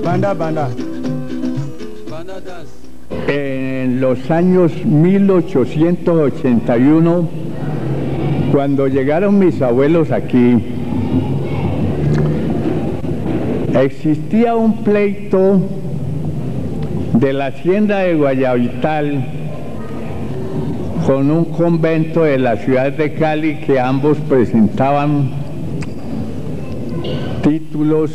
Banda, banda. En los años 1881, cuando llegaron mis abuelos aquí, existía un pleito de la hacienda de Guayabital con un convento de la ciudad de Cali, que ambos presentaban títulos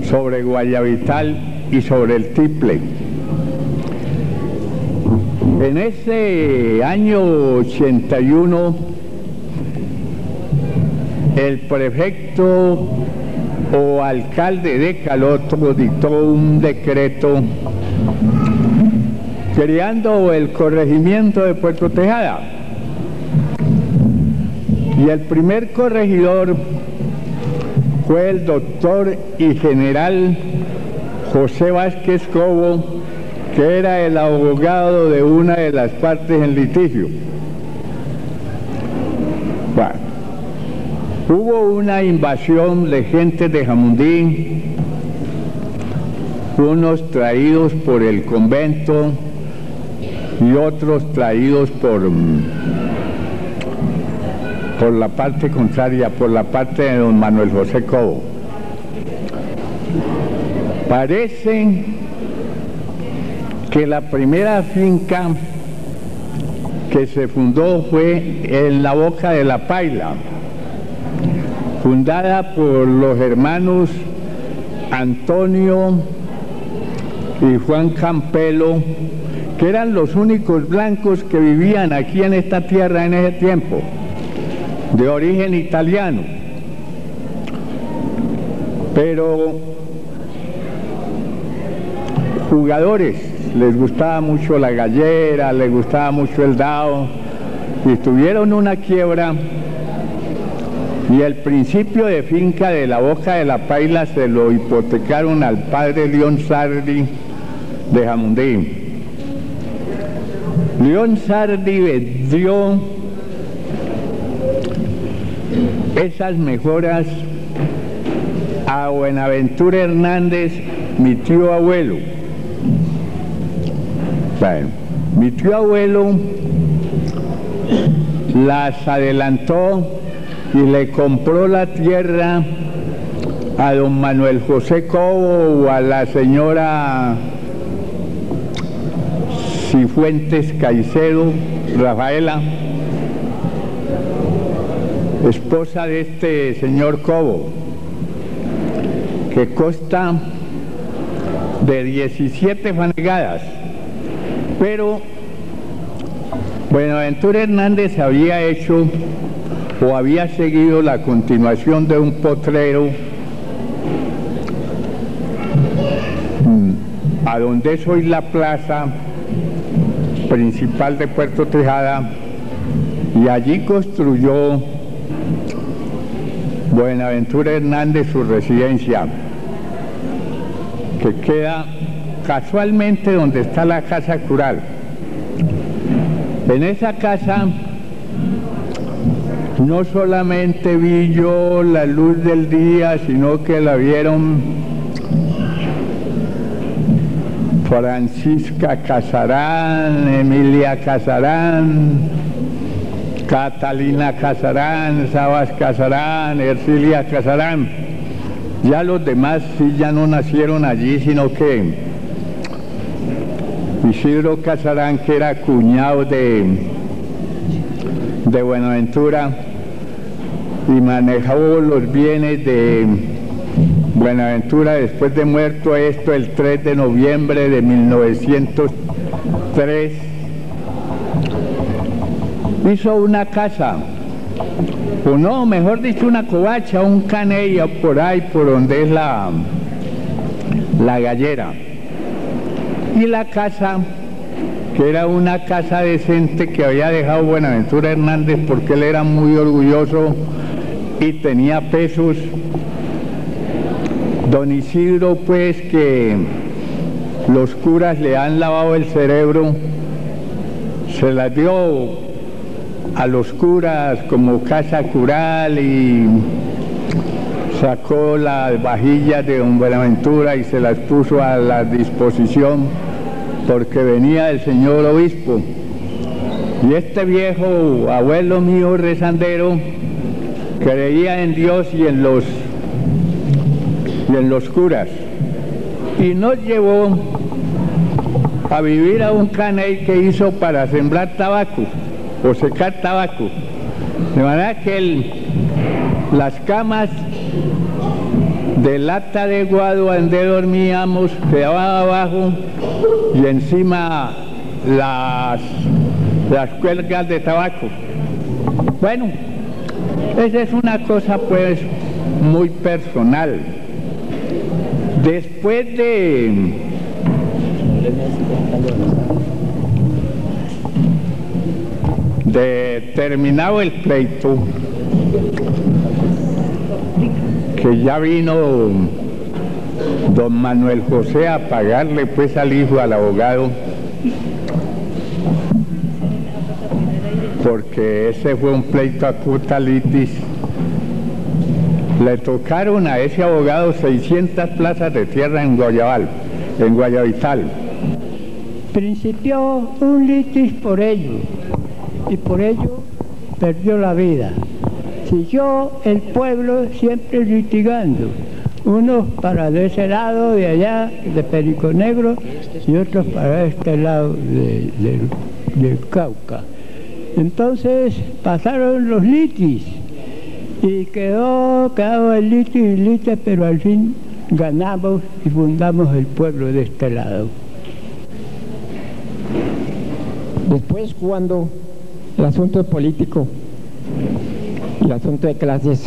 sobre Guayabital y sobre el Tiple. En ese año 81, el prefecto o alcalde de Caloto dictó un decreto creando el corregimiento de Puerto Tejada. Y el primer corregidor fue el doctor y general José Vázquez Cobo, que era el abogado de una de las partes en litigio. Bueno, hubo una invasión de gente de Jamundí, unos traídos por el convento y otros traídos por la parte contraria, por la parte de don Manuel José Cobo. Parece que la primera finca que se fundó fue en la Boca de la Paila, fundada por los hermanos Antonio y Juan Campelo, que eran los únicos blancos que vivían aquí en esta tierra en ese tiempo, de origen italiano. Pero jugadores, les gustaba mucho la gallera, les gustaba mucho el dado, y tuvieron una quiebra, y el principio de finca de la Boca de la Paila se lo hipotecaron al padre León Sardi de Jamundí. León Sardi vendió esas mejoras a Buenaventura Hernández, mi tío abuelo. Bueno, mi tío abuelo las adelantó y le compró la tierra a don Manuel José Cobo o a la señora Cifuentes Caicedo, Rafaela, esposa de este señor Cobo, que consta de 17 fanegadas. Pero Buenaventura Hernández había hecho o había seguido la continuación de un potrero a donde es hoy la plaza principal de Puerto Tejada, y allí construyó Buenaventura Hernández su residencia, que queda casualmente donde está la casa cural. En esa casa no solamente vi yo la luz del día, sino que la vieron Francisca Casarán, Emilia Casarán, Catalina Casarán, Sabas Casarán, Ercilia Casarán. Ya los demás sí ya no nacieron allí, sino que Isidro Casarán, que era cuñado de Buenaventura y manejó los bienes de Buenaventura después de muerto esto el 3 de noviembre de 1903, hizo una casa, o no, mejor dicho, una covacha, un canella por ahí, por donde es la gallera. Y la casa, que era una casa decente que había dejado Buenaventura Hernández porque él era muy orgulloso y tenía pesos. Don Isidro, pues, que los curas le han lavado el cerebro, se las dio a los curas como casa cural y sacó las vajillas de don Buenaventura y se las puso a la disposición porque venía el señor obispo. Y este viejo abuelo mío rezandero creía en Dios y en los curas, y nos llevó a vivir a un caney que hizo para sembrar tabaco o secar tabaco, de manera que las camas de lata de guado donde dormíamos quedaban abajo y encima las cuerdas de tabaco. Bueno, esa es una cosa pues muy personal. Después de terminado el pleito, que ya vino don Manuel José a pagarle pues al hijo, al abogado, porque ese fue un pleito a cutalitis. Le tocaron a ese abogado 600 plazas de tierra en Guayabital. Principió un litis por ello, y por ello perdió la vida. Siguió el pueblo siempre litigando, unos para de ese lado de allá, de Perico Negro, y otros para este lado del Cauca. Entonces pasaron los litis y quedaba el litis, pero al fin ganamos y fundamos el pueblo de este lado. Después, cuando el asunto político y el asunto de clases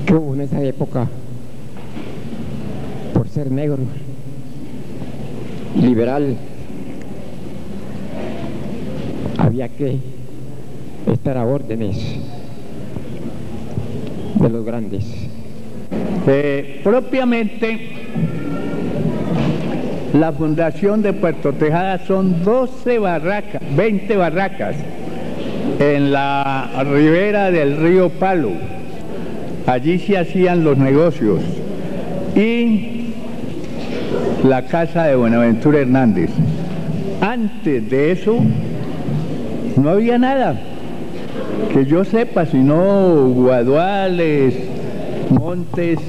que hubo en esa época, por ser negro, liberal, había que estar a órdenes de los grandes. Propiamente, la fundación de Puerto Tejada son 20 barracas en la ribera del río Palo. Allí se hacían los negocios. Y la casa de Buenaventura Hernández. Antes de eso no había nada que yo sepa, sino guaduales, montes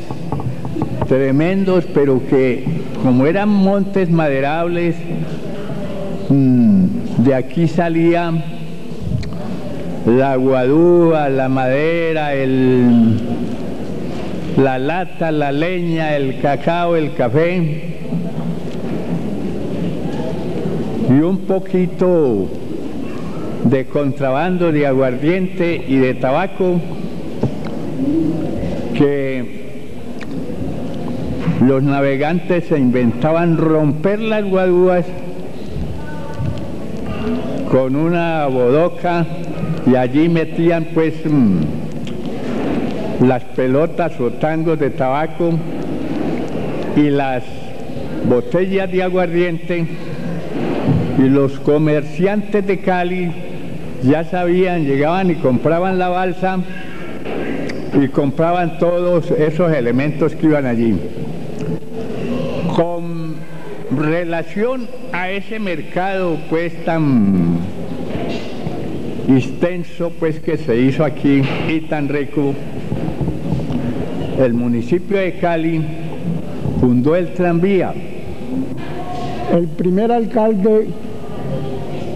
tremendos, pero que como eran montes maderables, de aquí salía la guadúa, la madera, la lata, la leña, el cacao, el café y un poquito de contrabando de aguardiente y de tabaco que los navegantes se inventaban romper las guadúas con una bodoca y allí metían pues las pelotas o tangos de tabaco y las botellas de aguardiente, y los comerciantes de Cali ya sabían, llegaban y compraban la balsa y compraban todos esos elementos que iban allí. Con relación a ese mercado pues tan extenso pues que se hizo aquí y tan rico, el municipio de Cali fundó el tranvía. El primer alcalde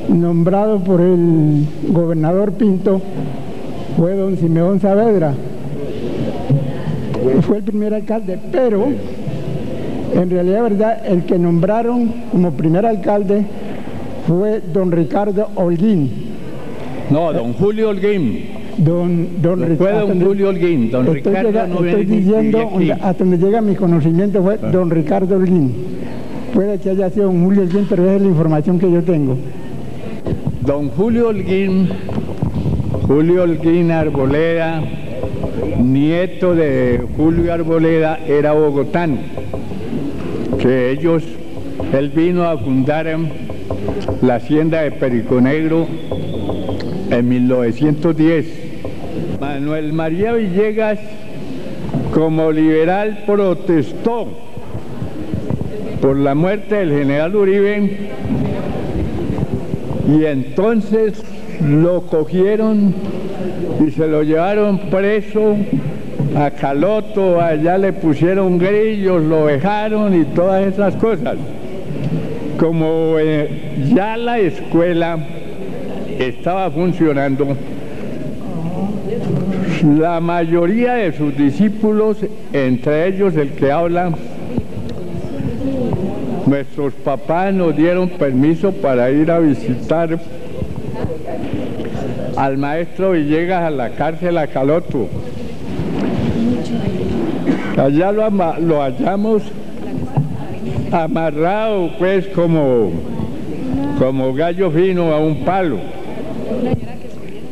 nombrado por el gobernador Pinto fue don Simeón Saavedra. Fue el primer alcalde, pero en realidad, verdad, el que nombraron como primer alcalde fue don Ricardo Holguín. No, don Julio Holguín. Don fue don Julio Holguín, don Ricardo no estoy diciendo, hasta donde llega mi conocimiento fue don Ricardo Holguín. Puede que haya sido don Julio Holguín, pero esa es la información que yo tengo. Don Julio Holguín Arboleda, nieto de Julio Arboleda, era bogotano, que él vino a fundar la hacienda de Perico Negro en 1910 Manuel María Villegas, como liberal, protestó por la muerte del general Uribe y entonces lo cogieron y se lo llevaron preso a Caloto, allá le pusieron grillos, lo dejaron y todas esas cosas. Como ya la escuela estaba funcionando, la mayoría de sus discípulos, entre ellos el que habla, nuestros papás nos dieron permiso para ir a visitar al maestro Villegas a la cárcel a Caloto. Allá lo hallamos amarrado, pues, como gallo fino a un palo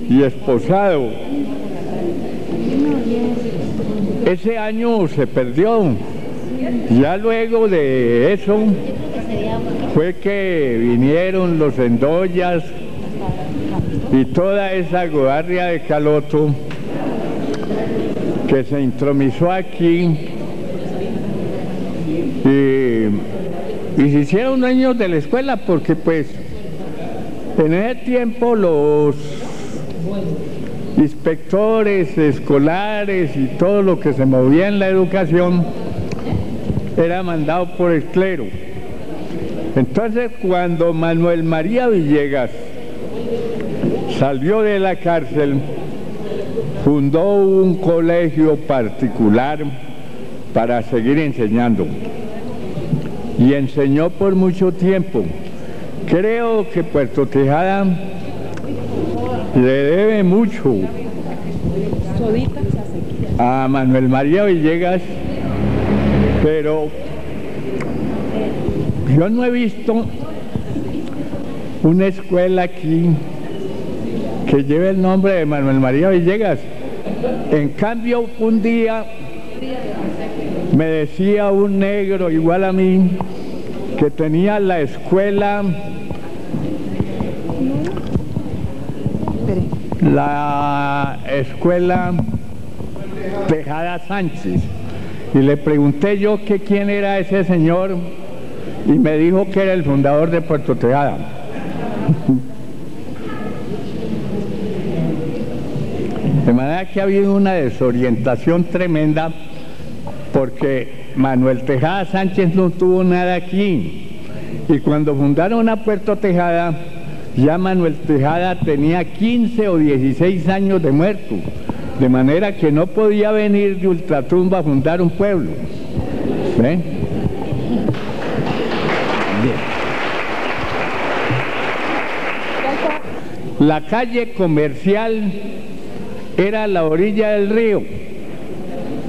y esposado. Ese año se perdió. Ya luego de eso fue que vinieron los Endoyas y toda esa guardia de Caloto que se intromisó aquí y se hicieron dueños de la escuela, porque pues en ese tiempo los inspectores escolares y todo lo que se movía en la educación era mandado por el clero. Entonces, cuando Manuel María Villegas salió de la cárcel, fundó un colegio particular para seguir enseñando y enseñó por mucho tiempo. Creo que Puerto Tejada le debe mucho a Manuel María Villegas, pero yo no he visto una escuela aquí que lleve el nombre de Manuel María Villegas. En cambio, un día me decía un negro igual a mí que tenía la escuela, Tejada Sánchez, y le pregunté yo que quién era ese señor y me dijo que era el fundador de Puerto Tejada. De manera que ha habido una desorientación tremenda, porque Manuel Tejada Sánchez no tuvo nada aquí, y cuando fundaron a Puerto Tejada, ya Manuel Tejada tenía 15 o 16 años de muerto, de manera que no podía venir de ultratumba a fundar un pueblo. ¿Ven? La calle comercial era a la orilla del río,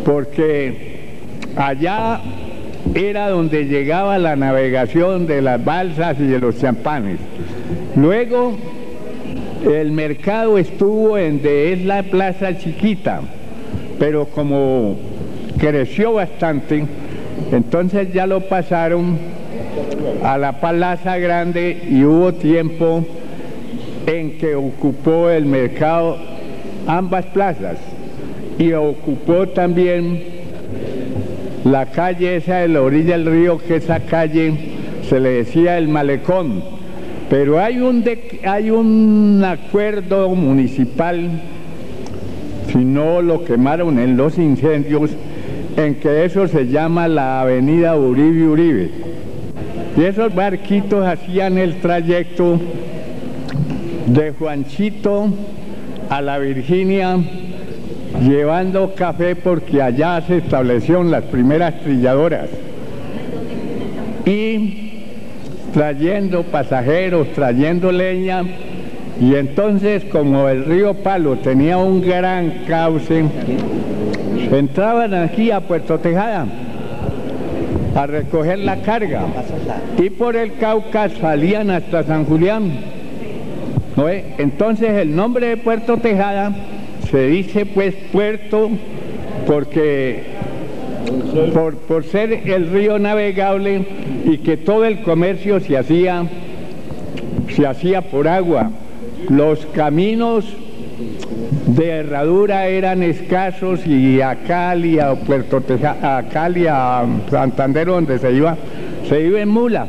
porque allá era donde llegaba la navegación de las balsas y de los champanes. Luego el mercado estuvo en donde es la plaza chiquita, pero como creció bastante, entonces ya lo pasaron a la plaza grande y hubo tiempo en que ocupó el mercado ambas plazas y ocupó también la calle esa de la orilla del río, que esa calle se le decía el Malecón, pero hay un acuerdo municipal, si no lo quemaron en los incendios, en que eso se llama la avenida Uribe. Y esos barquitos hacían el trayecto de Juanchito a la Virginia, llevando café, porque allá se establecieron las primeras trilladoras, y trayendo pasajeros, trayendo leña. Y entonces, como el río Palo tenía un gran cauce, entraban aquí a Puerto Tejada a recoger la carga, y por el Cauca salían hasta San Julián, ¿no? Entonces el nombre de Puerto Tejada se dice pues puerto porque por ser el río navegable, y que todo el comercio se hacía por agua. Los caminos de herradura eran escasos y a Cali, a Puerto Tejada, a Cali, a Santander, donde se iba en mula.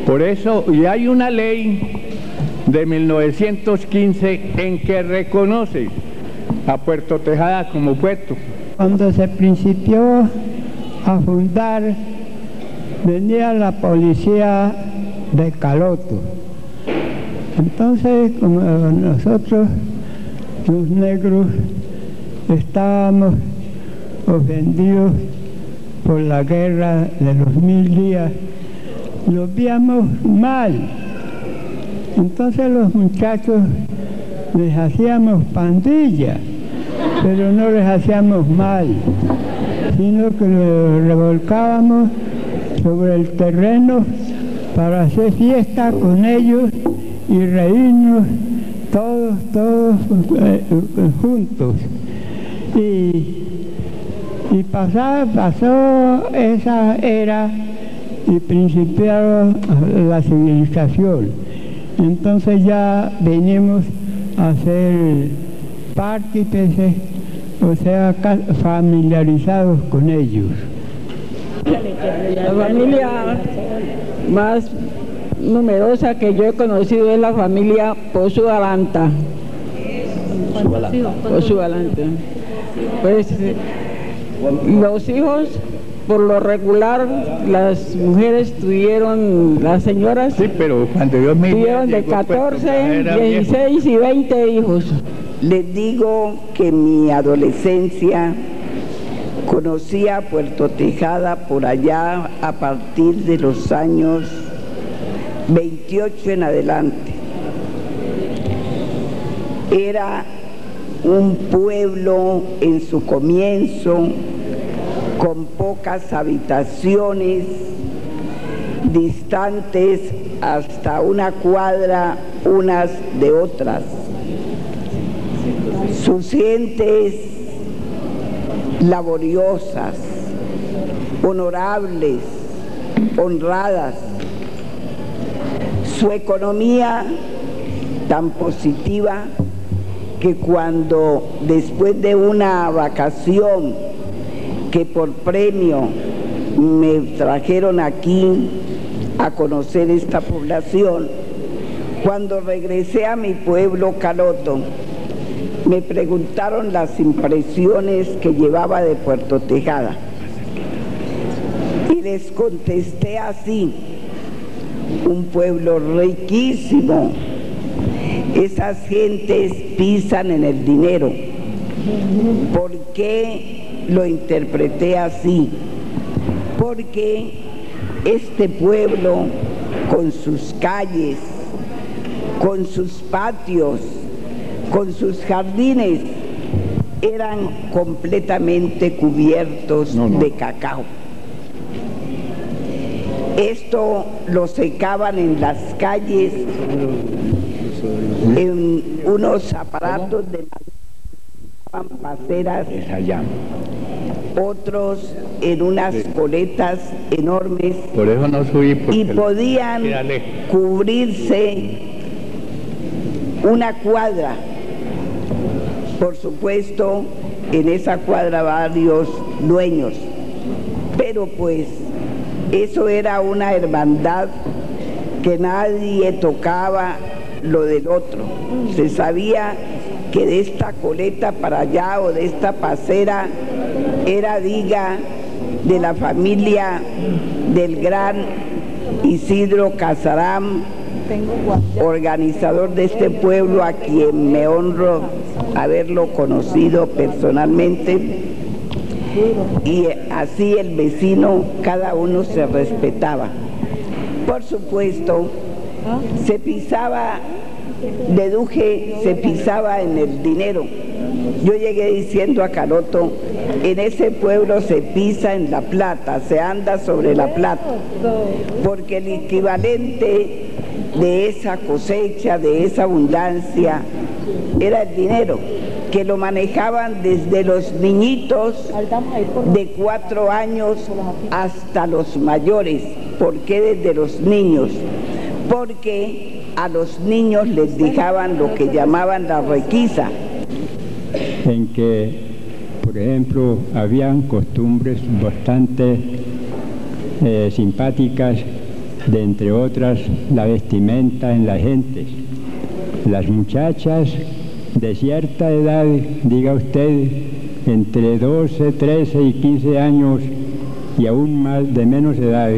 Por eso, y hay una ley de 1915 en que reconoce a Puerto Tejada como puerto. Cuando se principió a fundar, venía la policía de Caloto. Entonces, como nosotros, los negros, estábamos ofendidos por la guerra de los 1000 días, los veíamos mal. Entonces los muchachos les hacíamos pandilla, pero no les hacíamos mal, sino que los revolcábamos sobre el terreno para hacer fiesta con ellos y reírnos todos juntos. Y pasó esa era y principiaron la civilización. Entonces ya venimos a ser partícipes, o sea, familiarizados con ellos. La familia más numerosa que yo he conocido es la familia Pozualanta. Pozualanta. Pues los hijos, por lo regular, las mujeres tuvieron, las señoras, sí, pero cuando Dios me tuvieron de 14, 16 y 20 hijos. Les digo que en mi adolescencia conocí a Puerto Tejada por allá a partir de los años 28 en adelante. Era un pueblo en su comienzo, con pocas habitaciones, distantes hasta una cuadra unas de otras. Sus gentes laboriosas, honorables, honradas. Su economía tan positiva que cuando después de una vacación que por premio me trajeron aquí a conocer esta población, cuando regresé a mi pueblo Caloto, me preguntaron las impresiones que llevaba de Puerto Tejada y les contesté así: un pueblo riquísimo, esas gentes pisan en el dinero. ¿Por qué lo interpreté así? Porque este pueblo, con sus calles, con sus patios, con sus jardines, eran completamente cubiertos de cacao. Esto lo secaban en las calles, en unos aparatos de paceras, otros en unas coletas enormes. Por eso no subí, y podían cubrirse una cuadra. Por supuesto, en esa cuadra varios dueños, pero pues eso era una hermandad que nadie tocaba lo del otro. Se sabía que de esta coleta para allá o de esta pacera era diga de la familia del gran Isidro Casaram, organizador de este pueblo, a quien me honro haberlo conocido personalmente. Y así el vecino, cada uno se respetaba. Por supuesto, se pisaba, deduje, se pisaba en el dinero. Yo llegué diciendo a Caloto, en ese pueblo se pisa en la plata, se anda sobre la plata, porque el equivalente de esa cosecha, de esa abundancia, era el dinero, que lo manejaban desde los niñitos de 4 años hasta los mayores. ¿Por qué desde los niños? porque a los niños les dejaban lo que llamaban la requisa. En que, por ejemplo, habían costumbres bastante simpáticas, de entre otras la vestimenta en las gentes. Las muchachas de cierta edad, diga usted, entre 12, 13 y 15 años y aún más de menos edad,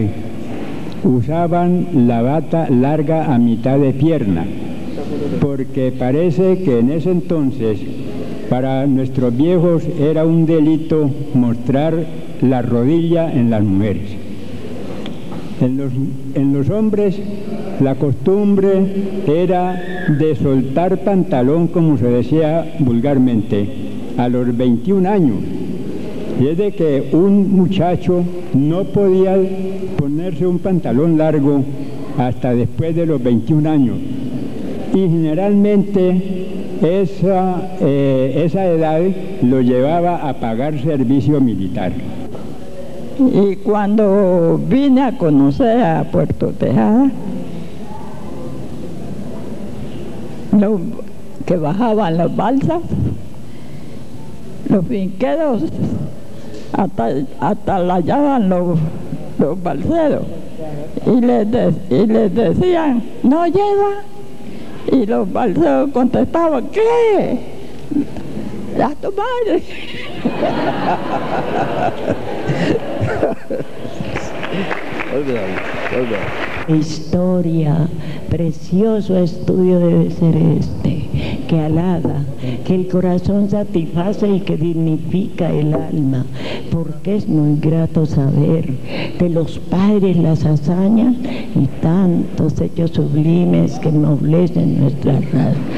usaban la bata larga a mitad de pierna, porque parece que en ese entonces para nuestros viejos era un delito mostrar la rodilla en las mujeres. En los hombres la costumbre era de soltar pantalón, como se decía vulgarmente, a los 21 años. Y es de que un muchacho no podía ponerse un pantalón largo hasta después de los 21 años. Y generalmente esa edad lo llevaba a pagar servicio militar. Y cuando vine a conocer a Puerto Tejada, que bajaban las balsas, los finqueros atalayaban los balseros y les decían, no lleva. Y los balseros contestaban, ¿qué? ¡A tu madre! Historia, precioso estudio debe ser este, que halaga, que el corazón satisface y que dignifica el alma, porque es muy grato saber de los padres las hazañas y tantos hechos sublimes que ennoblecen nuestra raza.